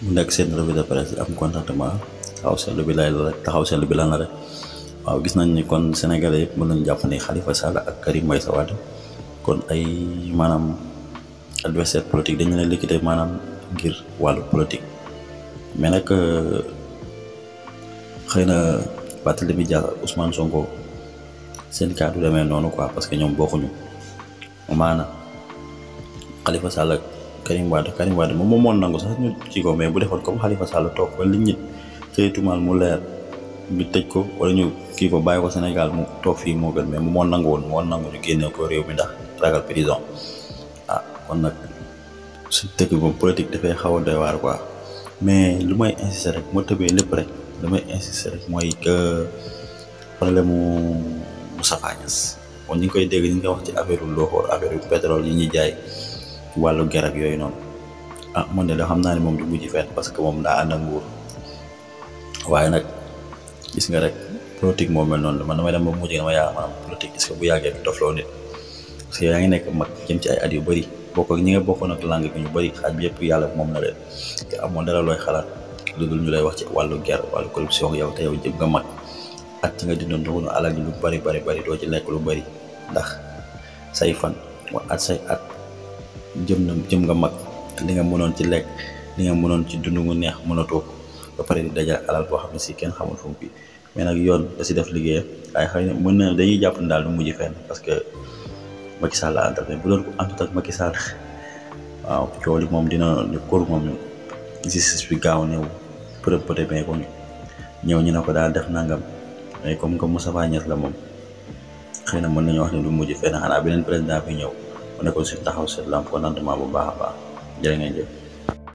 mu nekk seen revue de presse am contentement taxaw seetlu bi lay la rek taxaw seetlu bi lan la rek waaw gis nañ ni kon sénégalais yëpp mën nañu jàpp ni Khalifa Sall ak Karim Meïssa Wade kon ay maanaam adversaire politique dañu leen liquider maanaam ngir wàllu politique mais nag xëy na Barthélémy Dias ak Ousmane Sonko seen cas du demee noonu quoi parce que ñoom bokkuñu maanaam Khalifa Sall ak Karim Wade moom moo nangu sax ñu ci ko mais bu defoon comme Khalifa Sall toog ba li ñit xëy tumaal mu leer ñu tëj ko wala ñu kii ko bàyyi ko Sénégal mu toog fii moo gën mais mu moo nangu ñu génne ko réew mi ndax ragal prison kon nag su dëkk moom politique dafay xaw a doy waar quoi mais lu may insister rek moo tëbee lépp rek lu may insister rek mooy que problème mu Moustapha Niasse kon ñu ngi koy dégg ñu ngi koy wax ci affaire loxoor affaire pétrole yi ñuy jaay ci wàllu ger ak yooyu noonu man de da xam naa ne moom du mujj fenn parce que moom daa ànd ak nguur waaye nag gis nga rek politique moo mel noonu man damay dem ba mujj dama yaakaar maanaam politique est-ce que bu yàggee du dofloo nit parce que yaa ngi nekk mag jëm ci ay at yu bëri bokk ak ñi nga bokkoon ak langue bi ñu bëri xaaj bi yëpp yàlla moom na leen te amoon dara looy xalaat lu dul ñu lay wax ci wàllu ger wàllu corruption yow te yow jëm nga mag at ci nga dindoon doonu alal ji lu bëri doo ci lekk lu bëri ndax say fan at say at jëm nga mag li nga mënoon ci lekk li nga mënoon ci dund mu neex mënatoo ko ba pare di dajal alal boo xam ne si kenn xamul fu mu bi mais nag yoon da si def liggéeyam waaye xëy na mën na dañuy jàpp ne daal du mujj fenn parce que Macky Sall la àndal bu doon ko àndut ak Macky Sall waaw coow li moom dina kóor moom justice bi gaaw ñëw preuve peut être ko ñëw ñu ne ko daal def nangam mais comme que Moustapha Niasse la moom xëy na mën nañu wax ne du mujj fenn xanaa beneen président bi ñëw mu nekkoon si taxaw seetlu am contentement bu baax a baax jërë ngeen jëf